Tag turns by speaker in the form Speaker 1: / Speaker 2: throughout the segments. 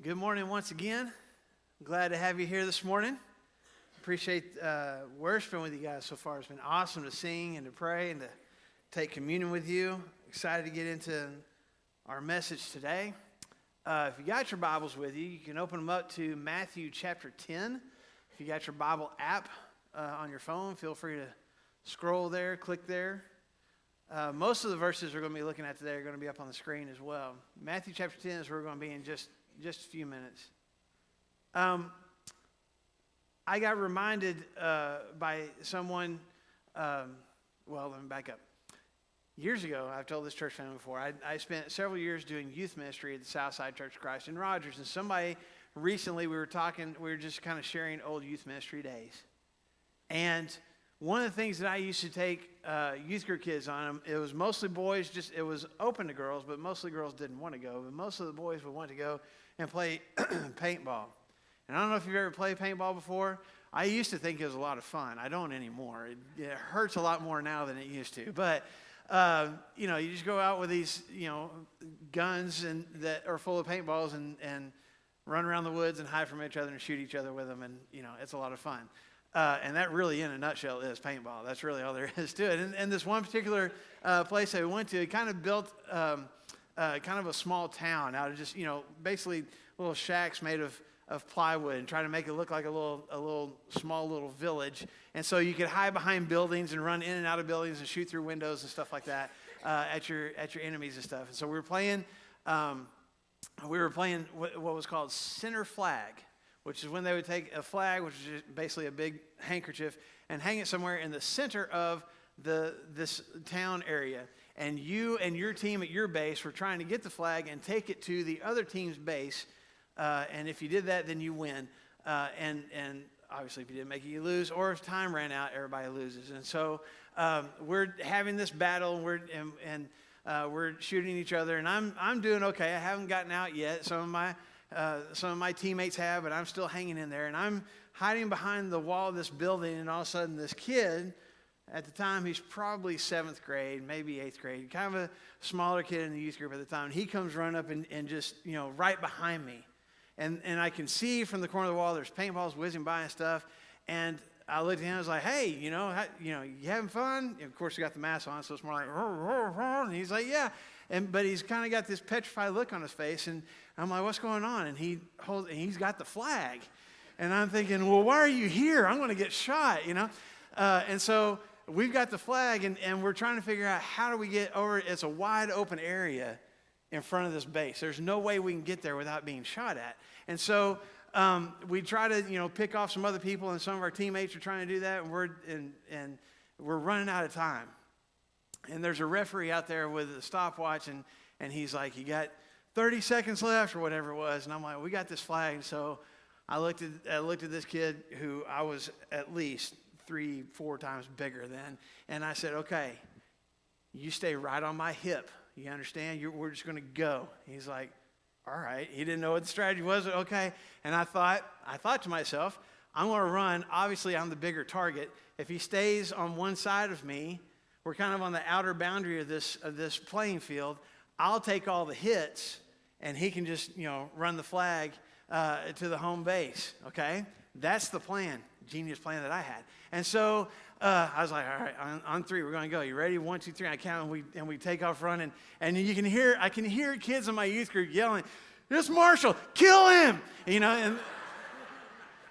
Speaker 1: Good morning once again. Glad to have you here this morning. Appreciate worshiping with you guys so far. It's been awesome to sing and to pray and to take communion with you. Excited to get into our message today. If you got your Bibles with you, you can open them up to Matthew chapter 10. If you got your Bible app on your phone, feel free to scroll there, click there. Most of the verses we're going to be looking at today are going to be up on the screen as well. Matthew chapter 10 is where we're going to be in just a few minutes. I got reminded by someone, let me back up. Years ago, I've told this church family before, I spent several years doing youth ministry at the Southside Church of Christ in Rogers, and somebody recently, we were just kind of sharing old youth ministry days. And one of the things that I used to take youth group kids on, it was mostly boys, it was open to girls, but mostly girls didn't want to go. But most of the boys would want to go and play paintball. And I don't know if you've ever played paintball before. I used to think it was a lot of fun. I don't anymore. It hurts a lot more now than it used to. But, you just go out with these, guns that are full of paintballs and run around the woods and hide from each other and shoot each other with them. And, it's a lot of fun. And that really, in a nutshell, is paintball. That's really all there is to it. And this one particular place I went to, it kind of built kind of a small town out of just, basically little shacks made of plywood and try to make it look like a small little village. And so you could hide behind buildings and run in and out of buildings and shoot through windows and stuff like that at your enemies and stuff. And so we were playing what was called center flag, which is when they would take a flag, which is basically a big handkerchief, and hang it somewhere in the center of this town area. And you and your team at your base were trying to get the flag and take it to the other team's base. And if you did that, then you win. And obviously, if you didn't make it, you lose. Or if time ran out, everybody loses. And so we're having this battle, and we're shooting each other. And I'm doing okay. I haven't gotten out yet. Some of my teammates have, but I'm still hanging in there. And I'm hiding behind the wall of this building, and all of a sudden, this kid. At the time, he's probably 7th grade, maybe 8th grade, kind of a smaller kid in the youth group at the time. He comes running up and just, right behind me. And I can see from the corner of the wall, there's paintballs whizzing by and stuff. And I looked at him, I was like, hey, you having fun? And of course, he got the mask on, so it's more like, and he's like, yeah. But he's kind of got this petrified look on his face. And I'm like, what's going on? And he's got the flag. And I'm thinking, well, why are you here? I'm going to get shot, And so we've got the flag, and we're trying to figure out how do we get over. It's a wide open area in front of this base. There's no way we can get there without being shot at. And so we try to, pick off some other people, and some of our teammates are trying to do that, and we're running out of time. And there's a referee out there with a stopwatch, and he's like, you got 30 seconds left or whatever it was. And I'm like, we got this flag. And so I looked at this kid who I was at least 3-4 times bigger than, and I said, okay, you stay right on my hip. You understand? We're just going to go. He's like, all right. He didn't know what the strategy was. Okay. And I thought to myself, I'm going to run. Obviously, I'm the bigger target. If he stays on one side of me, we're kind of on the outer boundary of this playing field. I'll take all the hits, and he can just, run the flag to the home base. Okay. That's the plan, genius plan that I had. And so I was like, all right, on 3, we're going to go. You ready? 1, 2, 3. I count, and we take off running. And I can hear kids in my youth group yelling, "This Marshall, kill him!"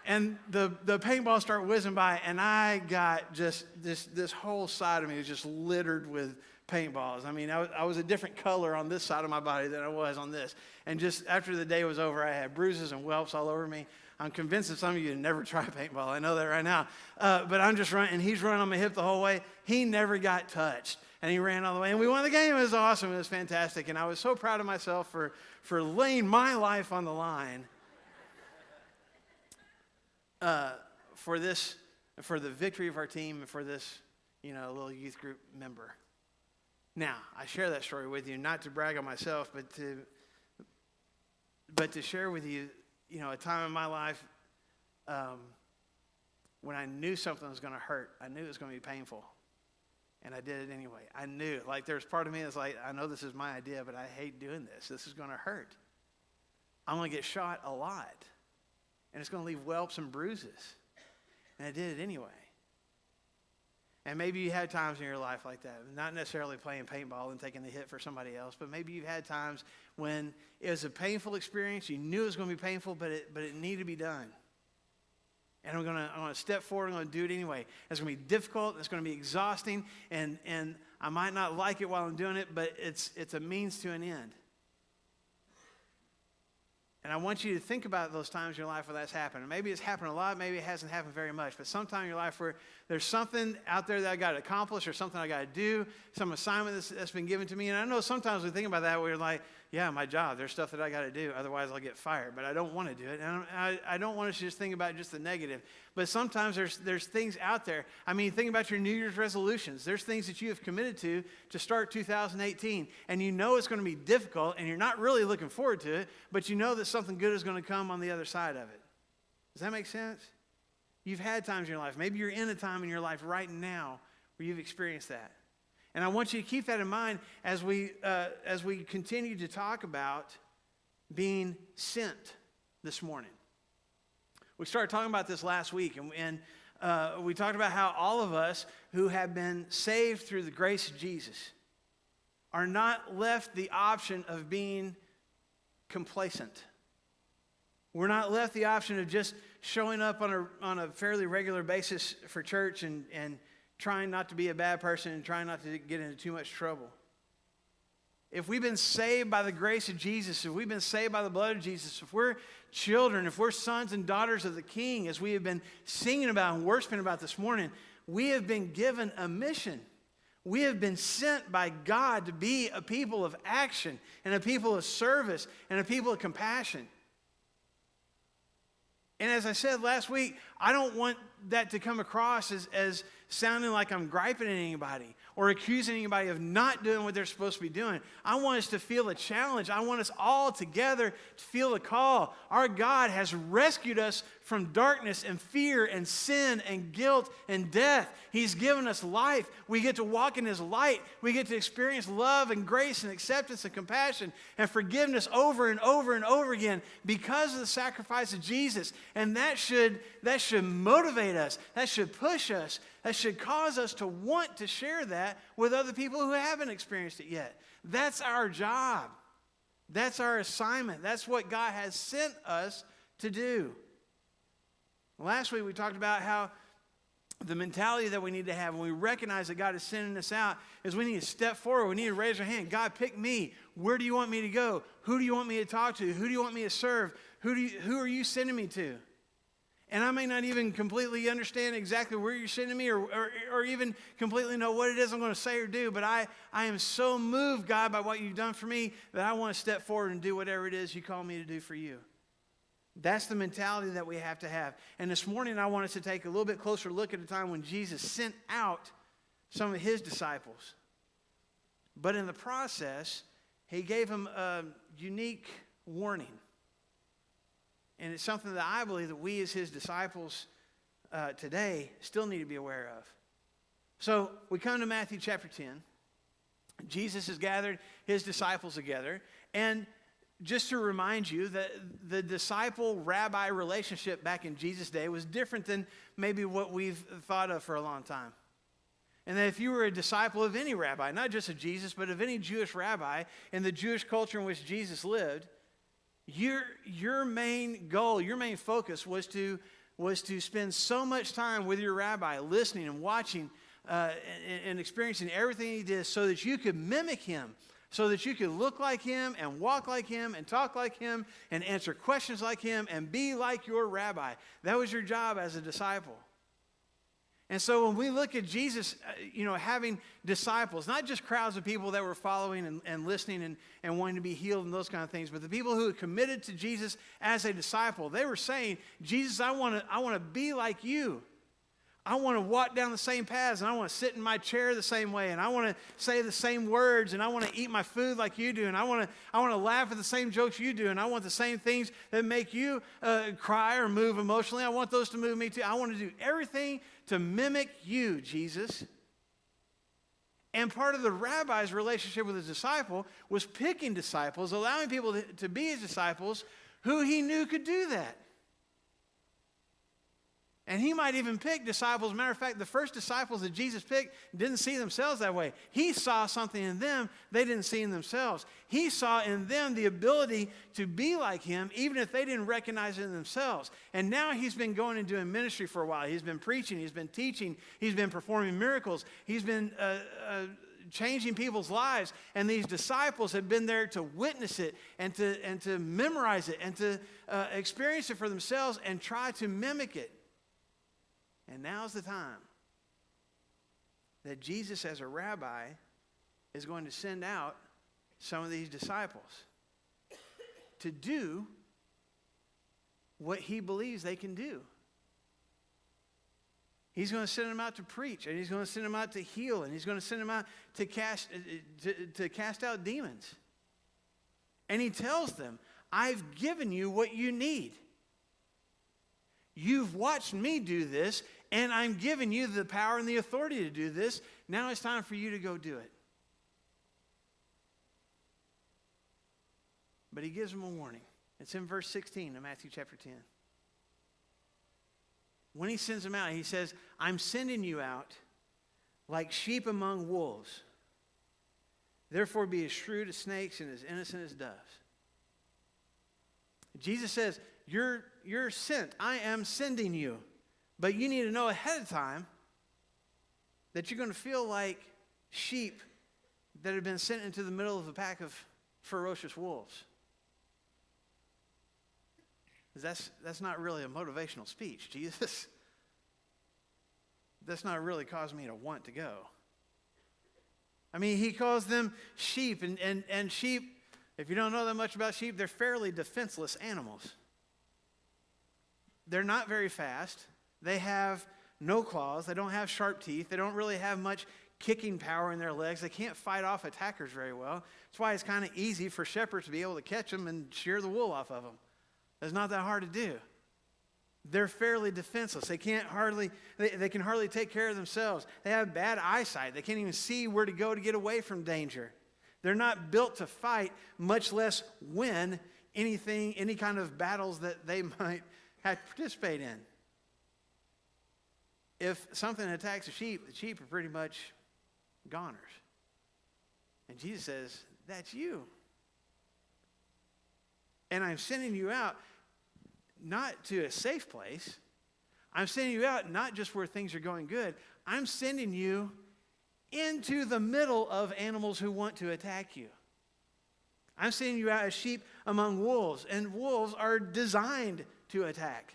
Speaker 1: And the paintballs start whizzing by, and I got just this whole side of me was just littered with paintballs. I mean, I was a different color on this side of my body than I was on this. And just after the day was over, I had bruises and whelps all over me. I'm convinced that some of you never try paintball. I know that right now. But I'm just running, and he's running on my hip the whole way. He never got touched, and he ran all the way. And we won the game. It was awesome. It was fantastic. And I was so proud of myself for laying my life on the line for the victory of our team and for this, little youth group member. Now, I share that story with you, not to brag on myself, but to share with you, a time in my life when I knew something was going to hurt. I knew it was going to be painful. And I did it anyway. I knew. There's part of me that's like, I know this is my idea, but I hate doing this. This is going to hurt. I'm going to get shot a lot. And it's going to leave whelps and bruises. And I did it anyway. And maybe you had times in your life like that, not necessarily playing paintball and taking the hit for somebody else, but maybe you've had times when it was a painful experience. You knew it was going to be painful, but it needed to be done. And I'm going to step forward. I'm going to do it anyway. It's going to be difficult. It's going to be exhausting. And I might not like it while I'm doing it, but it's a means to an end. And I want you to think about those times in your life where that's happened. And maybe it's happened a lot. Maybe it hasn't happened very much. But sometime in your life where there's something out there that I got to accomplish or something I got to do, some assignment that's been given to me. And I know sometimes we think about that, we're like, yeah, my job. There's stuff that I got to do. Otherwise, I'll get fired. But I don't want to do it. And I don't want us to just think about just the negative. But sometimes there's things out there. I mean, think about your New Year's resolutions. There's things that you have committed to start 2018. And you know it's going to be difficult, and you're not really looking forward to it, but you know that something good is going to come on the other side of it. Does that make sense? You've had times in your life. Maybe you're in a time in your life right now where you've experienced that. And I want you to keep that in mind as we continue to talk about being sent this morning. We started talking about this last week, and we talked about how all of us who have been saved through the grace of Jesus are not left the option of being complacent. We're not left the option of just showing up on a fairly regular basis for church and trying not to be a bad person and trying not to get into too much trouble. If we've been saved by the grace of Jesus, if we've been saved by the blood of Jesus, if we're children, if we're sons and daughters of the King, as we have been singing about and worshiping about this morning, we have been given a mission. We have been sent by God to be a people of action and a people of service and a people of compassion. And as I said last week, I don't want that to come across as sounding like I'm griping at anybody or accusing anybody of not doing what they're supposed to be doing. I want us to feel a challenge. I want us all together to feel a call. Our God has rescued us from darkness and fear and sin and guilt and death. He's given us life. We get to walk in His light. We get to experience love and grace and acceptance and compassion and forgiveness over and over and over again because of the sacrifice of Jesus. And that should motivate us. That should push us. That should cause us to want to share that with other people who haven't experienced it yet. That's our job. That's our assignment. That's what God has sent us to do. Last week we talked about how the mentality that we need to have when we recognize that God is sending us out is we need to step forward. We need to raise our hand. God, pick me. Where do you want me to go? Who do you want me to talk to? Who do you want me to serve? Who are you sending me to? And I may not even completely understand exactly where you're sending me or even completely know what it is I'm going to say or do, but I am so moved, God, by what you've done for me that I want to step forward and do whatever it is you call me to do for you. That's the mentality that we have to have. And this morning I want us to take a little bit closer look at a time when Jesus sent out some of His disciples. But in the process, He gave them a unique warning. And it's something that I believe that we as His disciples today still need to be aware of. So we come to Matthew chapter 10. Jesus has gathered His disciples together. And just to remind you that the disciple-rabbi relationship back in Jesus' day was different than maybe what we've thought of for a long time. And that if you were a disciple of any rabbi, not just of Jesus, but of any Jewish rabbi in the Jewish culture in which Jesus lived, your main goal, your main focus was to spend so much time with your rabbi, listening and watching and experiencing everything he did so that you could mimic him, so that you could look like him and walk like him and talk like him and answer questions like him and be like your rabbi. That was your job as a disciple. And so when we look at Jesus, having disciples, not just crowds of people that were following and listening and wanting to be healed and those kind of things, but the people who had committed to Jesus as a disciple, they were saying, Jesus, I want to be like you. I want to walk down the same paths, and I want to sit in my chair the same way, and I want to say the same words, and I want to eat my food like you do, and I want to laugh at the same jokes you do, and I want the same things that make you cry or move emotionally. I want those to move me too. I want to do everything to mimic you, Jesus. And part of the rabbi's relationship with his disciple was picking disciples, allowing people to be his disciples who he knew could do that. And he might even pick disciples. As a matter of fact, the first disciples that Jesus picked didn't see themselves that way. He saw something in them they didn't see in themselves. He saw in them the ability to be like him, even if they didn't recognize it in themselves. And now he's been going and doing ministry for a while. He's been preaching. He's been teaching. He's been performing miracles. He's been changing people's lives. And these disciples have been there to witness it and to memorize it and to experience it for themselves and try to mimic it. And now's the time that Jesus, as a rabbi, is going to send out some of these disciples to do what he believes they can do. He's going to send them out to preach, and he's going to send them out to heal, and he's going to send them out to cast out demons. And he tells them, I've given you what you need. You've watched me do this, and I'm giving you the power and the authority to do this. Now it's time for you to go do it. But he gives them a warning. It's in verse 16 of Matthew chapter 10. When he sends them out, he says, I'm sending you out like sheep among wolves. Therefore be as shrewd as snakes and as innocent as doves. Jesus says, you're sent. I am sending you. But you need to know ahead of time that you're going to feel like sheep that have been sent into the middle of a pack of ferocious wolves. That's not really a motivational speech, Jesus. That's not really caused me to want to go. I mean, he calls them sheep, and sheep, if you don't know that much about sheep, they're fairly defenseless animals. They're not very fast. They have no claws. They don't have sharp teeth. They don't really have much kicking power in their legs. They can't fight off attackers very well. That's why it's kind of easy for shepherds to be able to catch them and shear the wool off of them. It's not that hard to do. They're fairly defenseless. They can hardly take care of themselves. They have bad eyesight. They can't even see where to go to get away from danger. They're not built to fight, much less win any kind of battles that they might have to participate in. If something attacks the sheep are pretty much goners. And Jesus says, that's you. And I'm sending you out not to a safe place. I'm sending you out not just where things are going good. I'm sending you into the middle of animals who want to attack you. I'm sending you out as sheep among wolves. And wolves are designed to attack.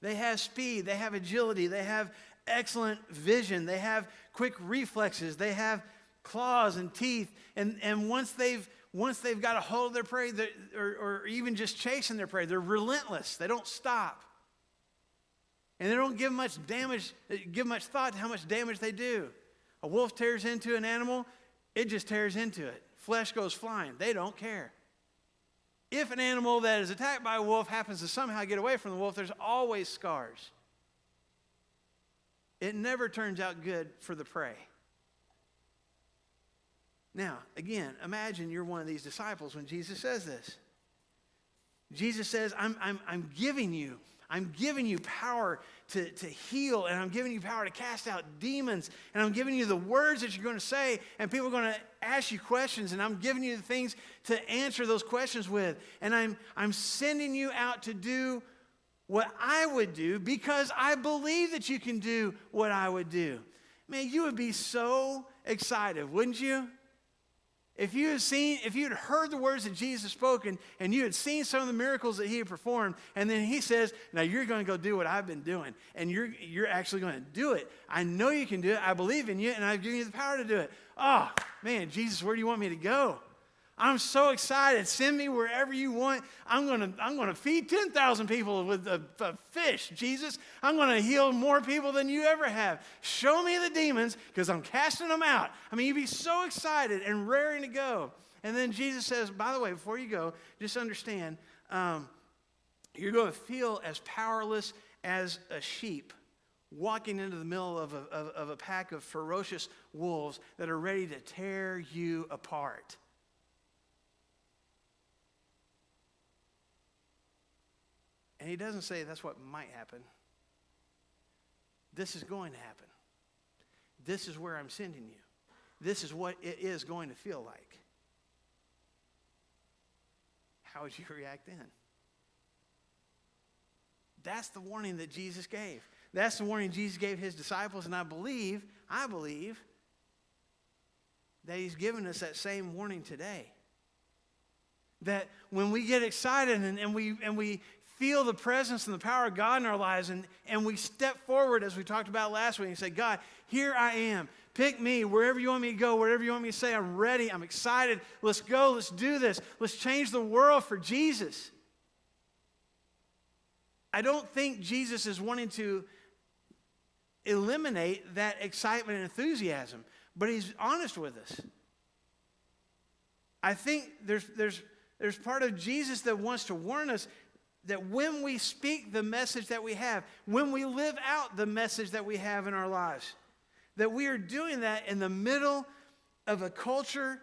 Speaker 1: They have speed, they have agility, they have excellent vision, they have quick reflexes, they have claws and teeth, and once they've got a hold of their prey, or even just chasing their prey, they're relentless. They don't stop. And they don't give much thought to how much damage they do. A wolf tears into an animal, it just tears into it. Flesh goes flying. They don't care. If an animal that is attacked by a wolf happens to somehow get away from the wolf, there's always scars. It never turns out good for the prey. Now, again, imagine you're one of these disciples when Jesus says this. Jesus says, I'm giving you power to heal, and I'm giving you power to cast out demons, and I'm giving you the words that you're going to say, and people are going to ask you questions, and I'm giving you the things to answer those questions with. And I'm sending you out to do what I would do because I believe that you can do what I would do. Man, you would be so excited, wouldn't you? If you had heard the words that Jesus spoken and you had seen some of the miracles that he had performed, and then he says, now you're going to go do what I've been doing, and you're actually going to do it. I know you can do it. I believe in you, and I've given you the power to do it. Oh, man, Jesus, where do you want me to go? I'm so excited. Send me wherever you want. I'm going to feed 10,000 people with a fish, Jesus. I'm going to heal more people than you ever have. Show me the demons because I'm casting them out. I mean, you'd be so excited and raring to go. And then Jesus says, by the way, before you go, just understand, you're going to feel as powerless as a sheep walking into the middle of a pack of ferocious wolves that are ready to tear you apart. And he doesn't say that's what might happen. This is going to happen. This is where I'm sending you. This is what it is going to feel like. How would you react then? That's the warning that Jesus gave. That's the warning Jesus gave his disciples, and I believe that he's given us that same warning today. That when we get excited and we feel the presence and the power of God in our lives, and we step forward, as we talked about last week, and say, God, here I am. Pick me wherever you want me to go, whatever you want me to say. I'm ready. I'm excited. Let's go. Let's do this. Let's change the world for Jesus. I don't think Jesus is wanting to eliminate that excitement and enthusiasm, but he's honest with us. I think there's part of Jesus that wants to warn us that when we speak the message that we have, when we live out the message that we have in our lives, that we are doing that in the middle of a culture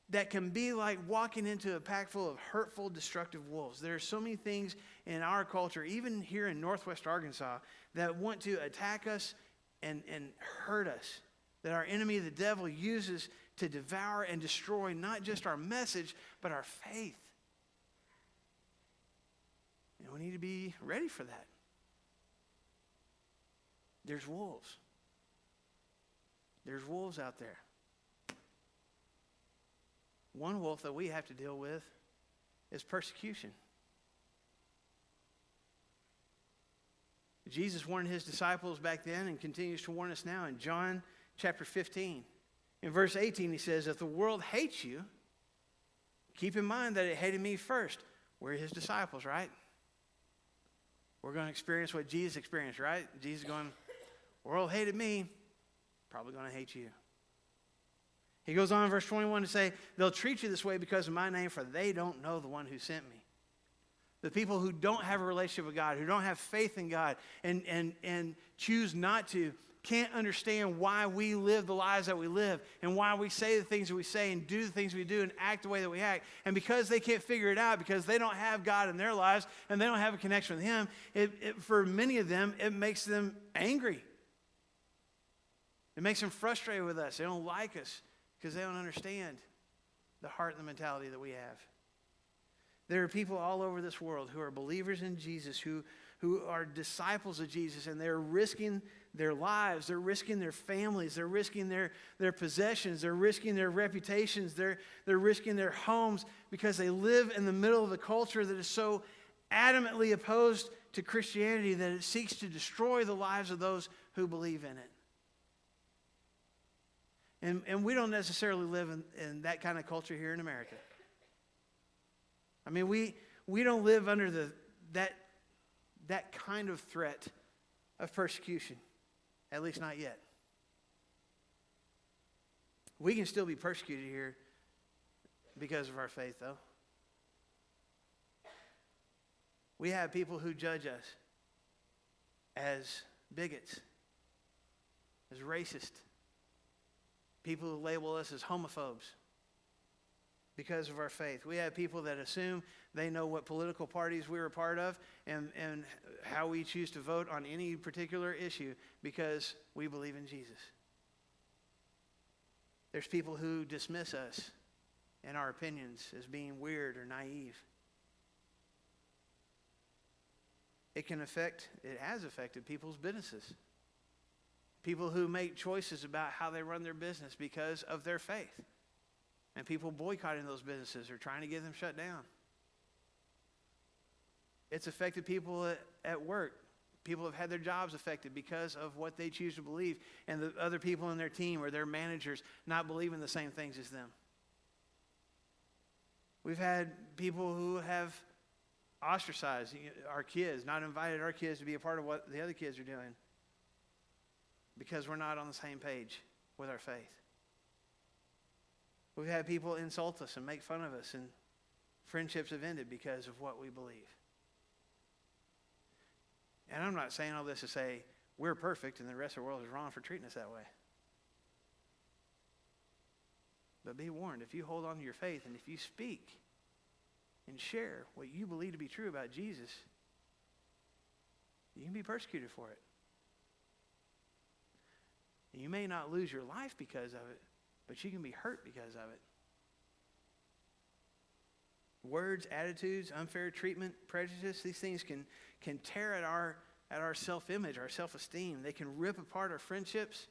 Speaker 1: that can be like walking into a pack full of hurtful, destructive wolves. There are so many things in our culture, even here in Northwest Arkansas, that want to attack us and hurt us, that our enemy, the devil, uses to devour and destroy not just our message, but our faith. And we need to be ready for that. There's wolves. There's wolves out there. One wolf that we have to deal with is persecution. Jesus warned his disciples back then and continues to warn us now in John chapter 15. In verse 18, he says, if the world hates you, keep in mind that it hated me first. We're his disciples, right? We're going to experience what Jesus experienced, right? Jesus going, world hated me, probably going to hate you. He goes on in verse 21 to say, they'll treat you this way because of my name, for they don't know the one who sent me. The people who don't have a relationship with God, who don't have faith in God, and choose not to, can't understand why we live the lives that we live, and why we say the things that we say, and do the things we do, and act the way that we act. And because they can't figure it out, because they don't have God in their lives, and they don't have a connection with him, for many of them, it makes them angry. It makes them frustrated with us. They don't like us because they don't understand the heart and the mentality that we have. There are people all over this world who are believers in Jesus, who are disciples of Jesus, and they're risking their lives, they're risking their families, they're risking their possessions, they're risking their reputations, they're risking their homes because they live in the middle of a culture that is so adamantly opposed to Christianity that it seeks to destroy the lives of those who believe in it. And we don't necessarily live in that kind of culture here in America. I mean, we don't live under that kind of threat of persecution, at least not yet. We can still be persecuted here because of our faith, though. We have people who judge us as bigots, as racist. People who label us as homophobes because of our faith. We have people that assume they know what political parties we're a part of and how we choose to vote on any particular issue because we believe in Jesus. There's people who dismiss us and our opinions as being weird or naive. It has affected people's businesses. People who make choices about how they run their business because of their faith. And people boycotting those businesses or trying to get them shut down. It's affected people at work. People have had their jobs affected because of what they choose to believe. And the other people in their team or their managers not believing the same things as them. We've had people who have ostracized our kids, not invited our kids to be a part of what the other kids are doing. Because we're not on the same page with our faith. We've had people insult us and make fun of us, and friendships have ended because of what we believe. And I'm not saying all this to say we're perfect and the rest of the world is wrong for treating us that way. But be warned, if you hold on to your faith and if you speak and share what you believe to be true about Jesus, You can be persecuted for it. You may not lose your life because of it, but you can be hurt because of it. Words, attitudes, unfair treatment, prejudice, these things can tear at our self-image, our self-esteem. They can rip apart our friendships.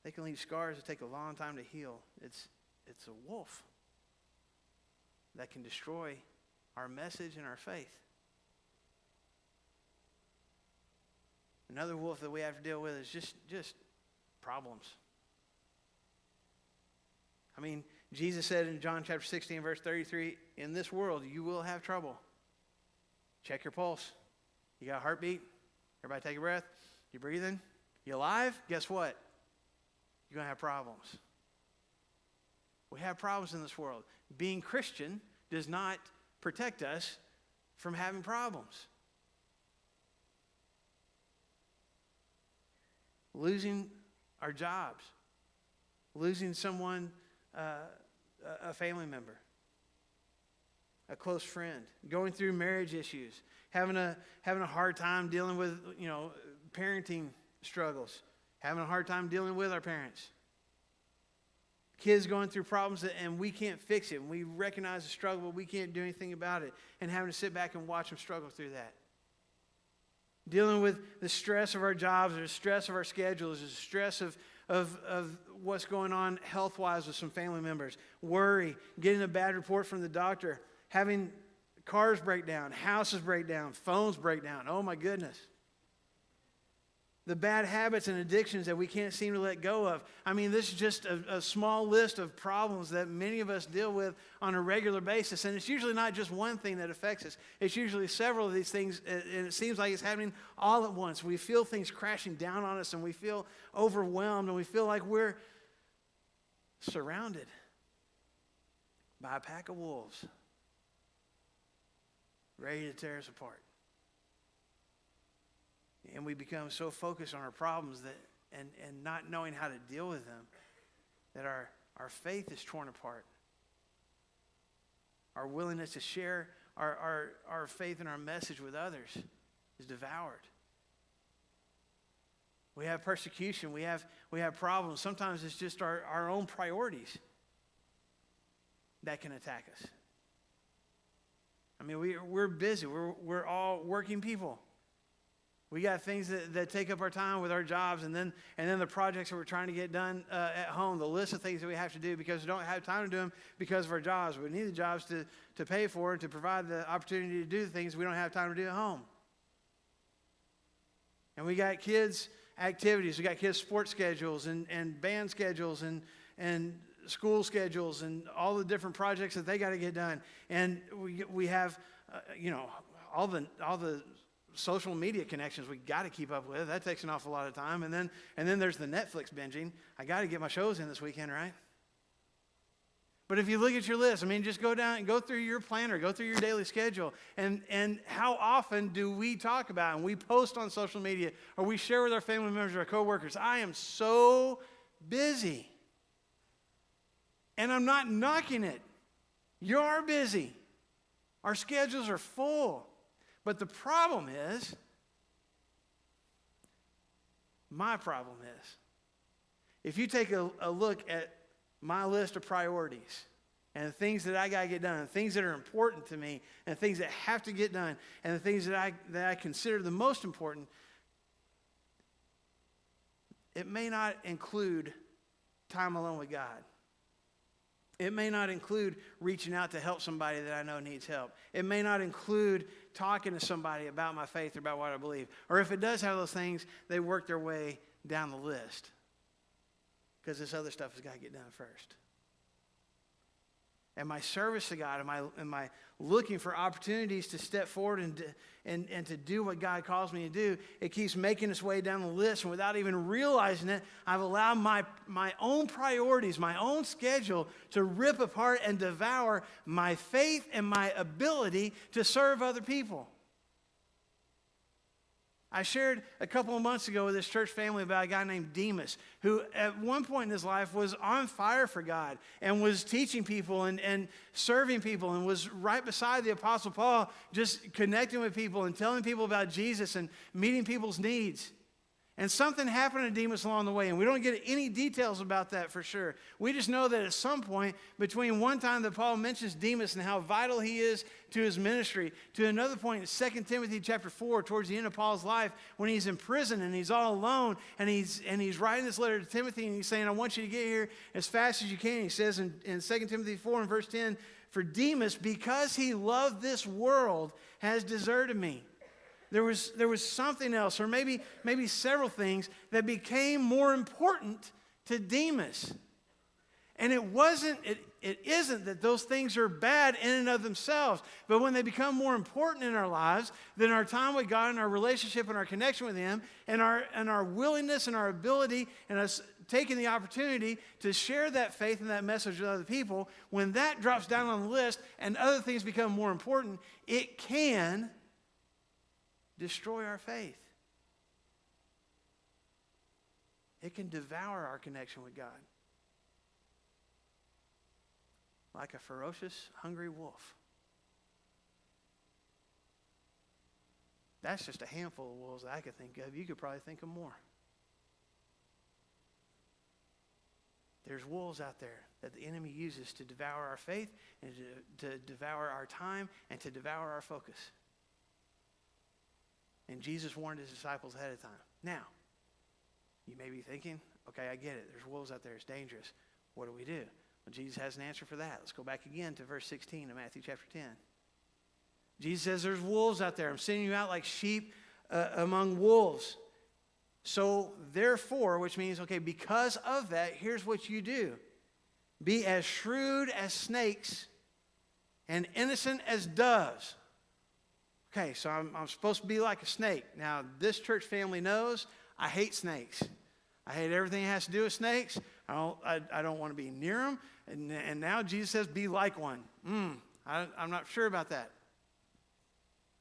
Speaker 1: They can leave scars that take a long time to heal. It's a wolf that can destroy our message and our faith. Another wolf that we have to deal with is just problems. I mean, Jesus said in John chapter 16, verse 33, in this world you will have trouble. Check your pulse. You got a heartbeat? Everybody take a breath. You breathing? You alive? Guess what? You're going to have problems. We have problems in this world. Being Christian does not protect us from having problems. Losing our jobs. Losing someone, a family member. A close friend. Going through marriage issues. Having a hard time dealing with, parenting struggles. Having a hard time dealing with our parents. Kids going through problems and we can't fix it. And we recognize the struggle, but we can't do anything about it. And having to sit back and watch them struggle through that. Dealing with the stress of our jobs, or the stress of our schedules, the stress of what's going on health-wise with some family members. Worry, getting a bad report from the doctor, having cars break down, houses break down, phones break down. Oh my goodness. The bad habits and addictions that we can't seem to let go of. I mean, this is just a small list of problems that many of us deal with on a regular basis. And it's usually not just one thing that affects us. It's usually several of these things, and it seems like it's happening all at once. We feel things crashing down on us, and we feel overwhelmed, and we feel like we're surrounded by a pack of wolves ready to tear us apart. And we become so focused on our problems and not knowing how to deal with them that our faith is torn apart. Our willingness to share our faith and our message with others is devoured. We have persecution. We have problems. Sometimes it's just our own priorities that can attack us. I mean, we're busy. We're all working people. We got things that take up our time with our jobs, and then the projects that we're trying to get done at home, the list of things that we have to do because we don't have time to do them because of our jobs. We need the jobs to pay for and to provide the opportunity to do the things we don't have time to do at home. And we got kids' activities. We got kids' sports schedules and band schedules and school schedules and all the different projects that they got to get done. And we have, all the social media connections we got to keep up with. That takes an awful lot of time. And then there's the Netflix binging. I got to get my shows in this weekend, right? But if you look at your list, I mean, just go down and go through your planner, go through your daily schedule. And how often do we talk about and we post on social media or we share with our family members or our coworkers, I am so busy. And I'm not knocking it. You are busy. Our schedules are full. But the problem is, my problem is, if you take a look at my list of priorities and the things that I got to get done, and things that are important to me, and things that have to get done, and the things that I consider the most important, it may not include time alone with God. It may not include reaching out to help somebody that I know needs help. It may not include talking to somebody about my faith or about what I believe. Or if it does have those things, they work their way down the list. Because this other stuff has got to get done first. Am I service to God? Am I looking for opportunities to step forward and to do what God calls me to do? It keeps making its way down the list, and without even realizing it, I've allowed my own priorities, my own schedule to rip apart and devour my faith and my ability to serve other people. I shared a couple of months ago with this church family about a guy named Demas, who at one point in his life was on fire for God and was teaching people and serving people and was right beside the Apostle Paul, just connecting with people and telling people about Jesus and meeting people's needs. And something happened to Demas along the way, and we don't get any details about that for sure. We just know that at some point, between one time that Paul mentions Demas and how vital he is to his ministry, to another point in 2 Timothy chapter 4, towards the end of Paul's life, when he's in prison and he's all alone, and he's writing this letter to Timothy, and he's saying, I want you to get here as fast as you can. He says in 2 Timothy 4 and verse 10, for Demas, because he loved this world, has deserted me. There was something else, or maybe several things that became more important to Demas. And it isn't that those things are bad in and of themselves, but when they become more important in our lives, then our time with God and our relationship and our connection with Him and our willingness and our ability and us taking the opportunity to share that faith and that message with other people, when that drops down on the list and other things become more important, it can destroy our faith. It can devour our connection with God. Like a ferocious, hungry wolf. That's just a handful of wolves that I could think of. You could probably think of more. There's wolves out there that the enemy uses to devour our faith and to devour our time and to devour our focus. And Jesus warned his disciples ahead of time. Now, you may be thinking, okay, I get it. There's wolves out there. It's dangerous. What do we do? Well, Jesus has an answer for that. Let's go back again to verse 16 of Matthew chapter 10. Jesus says, there's wolves out there. I'm sending you out like sheep among wolves. So therefore, which means, okay, because of that, here's what you do. Be as shrewd as snakes and innocent as doves. Okay, so I'm supposed to be like a snake. Now, this church family knows I hate snakes. I hate everything that has to do with snakes. I don't want to be near them. And now Jesus says, be like one. I'm not sure about that.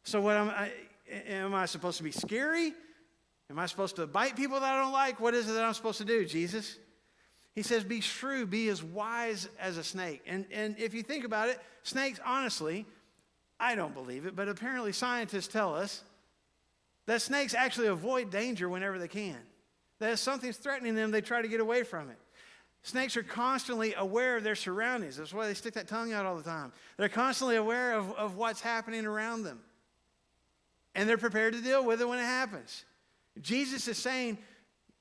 Speaker 1: So what am I supposed to be scary? Am I supposed to bite people that I don't like? What is it that I'm supposed to do, Jesus? He says, be shrewd, be as wise as a snake. And if you think about it, snakes, honestly, I don't believe it, but apparently scientists tell us that snakes actually avoid danger whenever they can. That if something's threatening them, they try to get away from it. Snakes are constantly aware of their surroundings. That's why they stick that tongue out all the time. They're constantly aware of what's happening around them. And they're prepared to deal with it when it happens. Jesus is saying,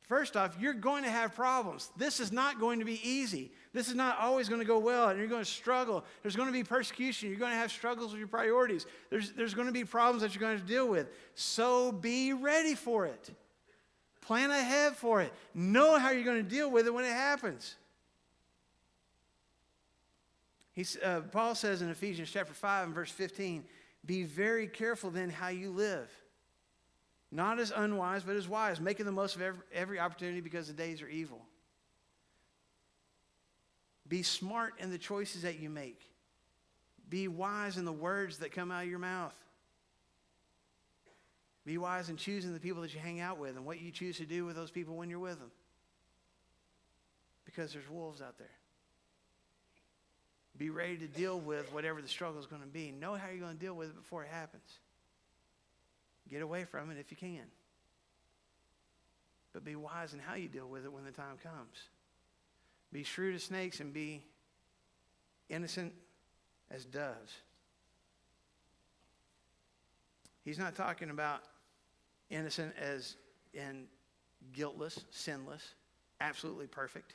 Speaker 1: first off, you're going to have problems. This is not going to be easy. This is not always going to go well, and you're going to struggle. There's going to be persecution. You're going to have struggles with your priorities. There's going to be problems that you're going to have to deal with. So be ready for it. Plan ahead for it. Know how you're going to deal with it when it happens. Paul says in Ephesians chapter 5 and verse 15, be very careful then how you live. Not as unwise, but as wise, making the most of every opportunity because the days are evil. Be smart in the choices that you make. Be wise in the words that come out of your mouth. Be wise in choosing the people that you hang out with and what you choose to do with those people when you're with them. Because there's wolves out there. Be ready to deal with whatever the struggle is going to be. Know how you're going to deal with it before it happens. Get away from it if you can. But be wise in how you deal with it when the time comes. Be shrewd as snakes and be innocent as doves. He's not talking about innocent as in guiltless, sinless, absolutely perfect.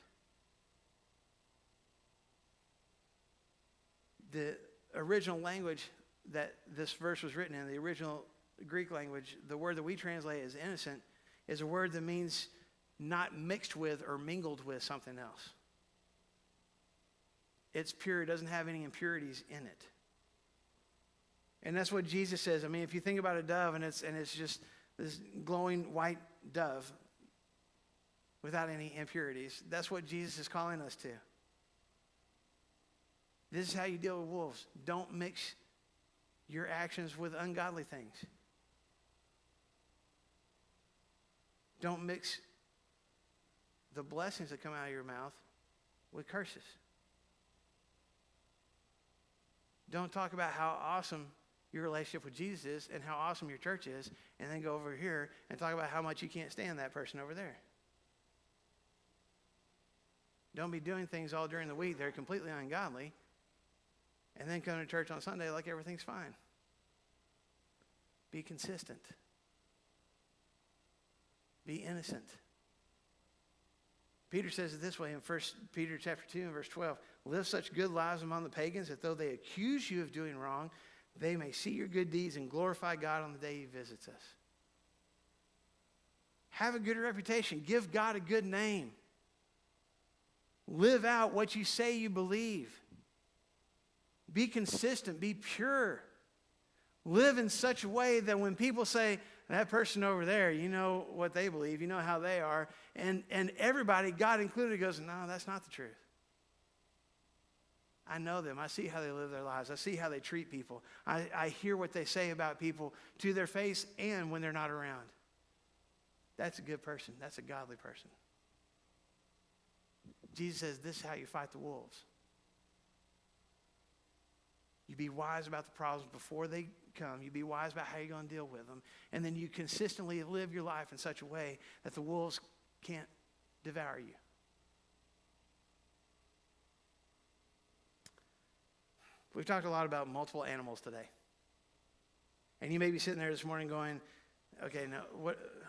Speaker 1: The original language that this verse was written in, the original Greek language, the word that we translate as innocent is a word that means not mixed with or mingled with something else. It's pure. It doesn't have any impurities in it. And that's what Jesus says. I mean, if you think about a dove and it's just this glowing white dove without any impurities, that's what Jesus is calling us to. This is how you deal with wolves. Don't mix your actions with ungodly things. Don't mix the blessings that come out of your mouth with curses. Don't talk about how awesome your relationship with Jesus is and how awesome your church is, and then go over here and talk about how much you can't stand that person over there. Don't be doing things all during the week that are completely ungodly, and then come to church on Sunday like everything's fine. Be consistent. Be innocent. Peter says it this way in 1 Peter chapter 2 and verse 12. Live such good lives among the pagans that though they accuse you of doing wrong, they may see your good deeds and glorify God on the day he visits us. Have a good reputation. Give God a good name. Live out what you say you believe. Be consistent. Be pure. Live in such a way that when people say, that person over there, you know what they believe, you know how they are, and everybody, God included, goes, no, that's not the truth. I know them. I see how they live their lives. I see how they treat people. I hear what they say about people to their face and when they're not around. That's a good person. That's a godly person. Jesus says this is how you fight the wolves. You be wise about the problems before they come. You be wise about how you're going to deal with them. And then you consistently live your life in such a way that the wolves can't devour you. We've talked a lot about multiple animals today. And you may be sitting there this morning going, okay, now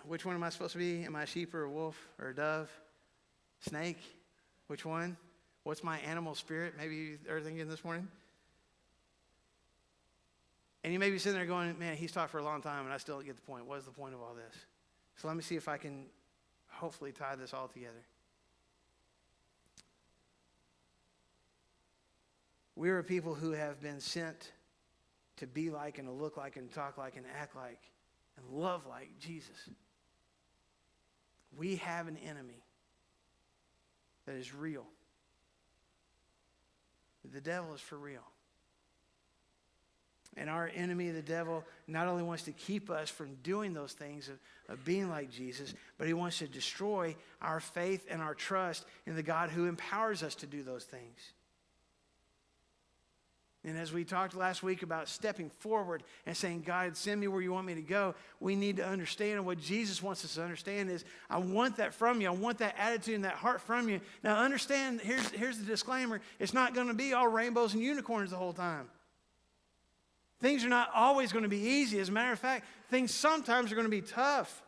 Speaker 1: which one am I supposed to be? Am I a sheep or a wolf or a dove? Snake? Which one? What's my animal spirit? Maybe you are thinking this morning. And you may be sitting there going, man, he's talked for a long time and I still don't get the point. What is the point of all this? So let me see if I can hopefully tie this all together. We are people who have been sent to be like and to look like and talk like and act like and love like Jesus. We have an enemy that is real. The devil is for real. And our enemy, the devil, not only wants to keep us from doing those things of being like Jesus, but he wants to destroy our faith and our trust in the God who empowers us to do those things. And as we talked last week about stepping forward and saying, God, send me where you want me to go, we need to understand, and what Jesus wants us to understand is, I want that from you. I want that attitude and that heart from you. Now understand, here's the disclaimer. It's not going to be all rainbows and unicorns the whole time. Things are not always going to be easy. As a matter of fact, things sometimes are going to be tough.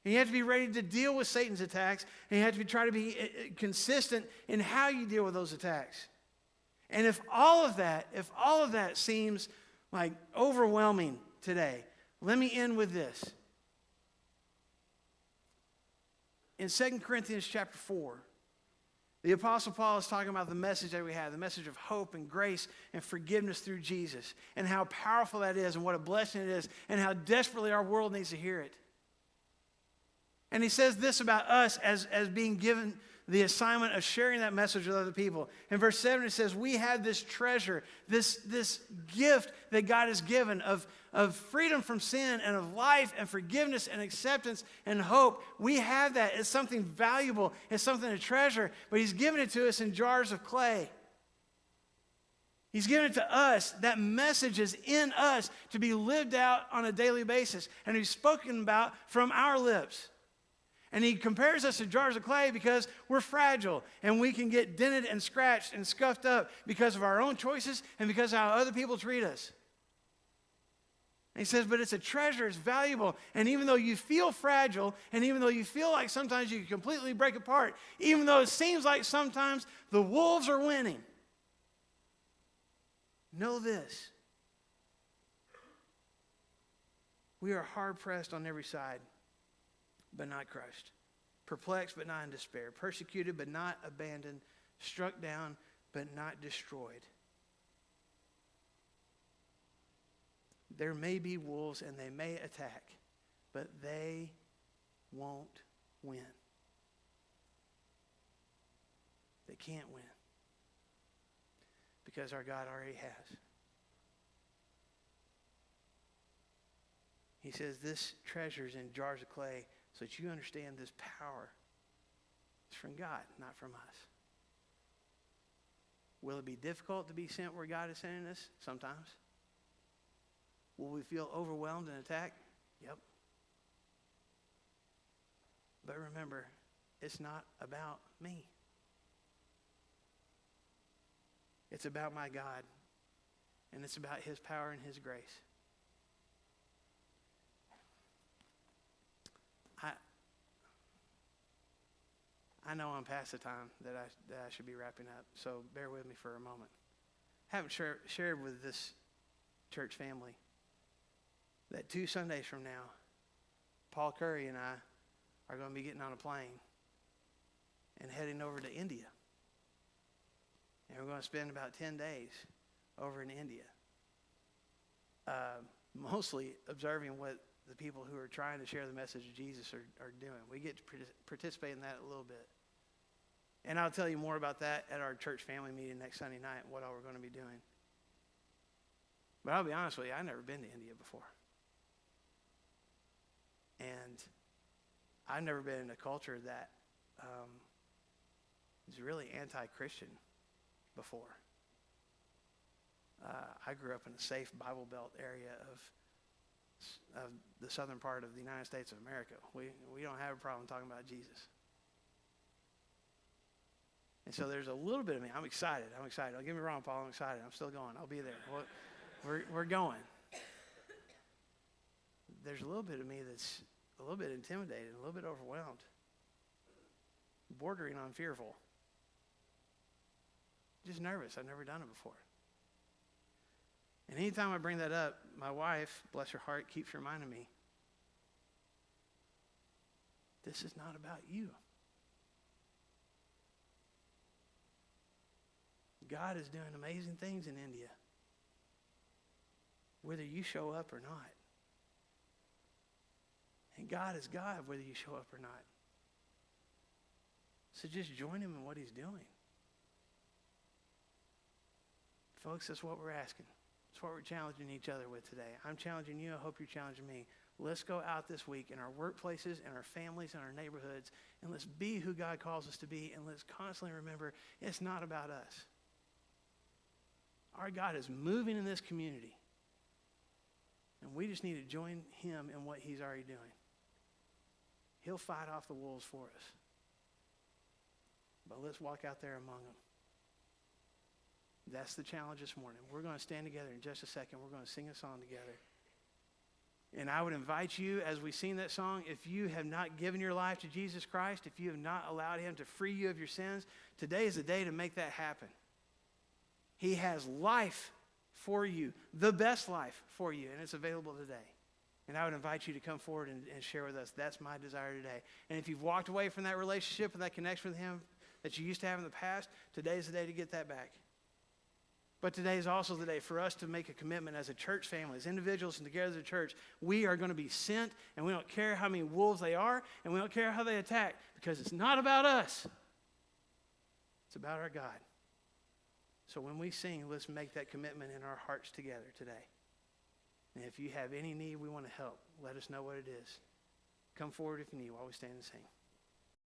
Speaker 1: And you have to be ready to deal with Satan's attacks, and you have to try to be consistent in how you deal with those attacks. And if all of that seems like overwhelming today, let me end with this. In 2 Corinthians chapter 4, the Apostle Paul is talking about the message that we have, the message of hope and grace and forgiveness through Jesus, and how powerful that is and what a blessing it is and how desperately our world needs to hear it. And he says this about us as being given the assignment of sharing that message with other people. In verse 7 it says, we have this treasure, this gift that God has given of freedom from sin and of life and forgiveness and acceptance and hope. We have that. It's something valuable. It's something to treasure. But he's given it to us in jars of clay. He's given it to us. That message is in us to be lived out on a daily basis and to be spoken about from our lips. And he compares us to jars of clay because we're fragile and we can get dented and scratched and scuffed up because of our own choices and because of how other people treat us. And he says, but it's a treasure, it's valuable. And even though you feel fragile, and even though you feel like sometimes you can completely break apart, even though it seems like sometimes the wolves are winning, know this. We are hard pressed on every side, but not crushed. Perplexed, but not in despair. Persecuted, but not abandoned. Struck down, but not destroyed. There may be wolves and they may attack, but they won't win. They can't win because our God already has. He says this treasure is in jars of clay so that you understand this power is from God, not from us. Will it be difficult to be sent where God is sending us? Sometimes. Will we feel overwhelmed and attacked? Yep. But remember, it's not about me. It's about my God, and it's about his power and his grace. I know I'm past the time that I should be wrapping up, so bear with me for a moment. I haven't shared with this church family that 2 Sundays from now, Paul Curry and I are going to be getting on a plane and heading over to India. And we're going to spend about 10 days over in India, mostly observing what the people who are trying to share the message of Jesus are doing. We get to participate in that a little bit. And I'll tell you more about that at our church family meeting next Sunday night, what all we're going to be doing. But I'll be honest with you, I've never been to India before. And I've never been in a culture that is really anti-Christian before. I grew up in a safe Bible Belt area of the southern part of the United States of America. We don't have a problem talking about Jesus. And so there's a little bit of me. I'm excited. Don't get me wrong, Paul. I'm excited. I'm still going. I'll be there. We're going. There's a little bit of me that's a little bit intimidated, a little bit overwhelmed, bordering on fearful. Just nervous. I've never done it before. And anytime I bring that up, my wife, bless her heart, keeps reminding me, this is not about you. God is doing amazing things in India, whether you show up or not. And God is God, whether you show up or not. So just join him in what he's doing. Folks, that's what we're asking. That's what we're challenging each other with today. I'm challenging you. I hope you're challenging me. Let's go out this week in our workplaces, in our families, in our neighborhoods, and let's be who God calls us to be, and let's constantly remember it's not about us. Our God is moving in this community, and we just need to join him in what he's already doing. He'll fight off the wolves for us. But let's walk out there among them. That's the challenge this morning. We're going to stand together in just a second. We're going to sing a song together. And I would invite you, as we sing that song, if you have not given your life to Jesus Christ, if you have not allowed him to free you of your sins, today is the day to make that happen. He has life for you, the best life for you, and it's available today. And I would invite you to come forward and share with us. That's my desire today. And if you've walked away from that relationship and that connection with him that you used to have in the past, today's the day to get that back. But today is also the day for us to make a commitment as a church family, as individuals and together as a church. We are going to be sent, and we don't care how many wolves they are, and we don't care how they attack, because it's not about us. It's about our God. So when we sing, let's make that commitment in our hearts together today. And if you have any need, we want to help. Let us know what it is. Come forward if you need while we stand and sing.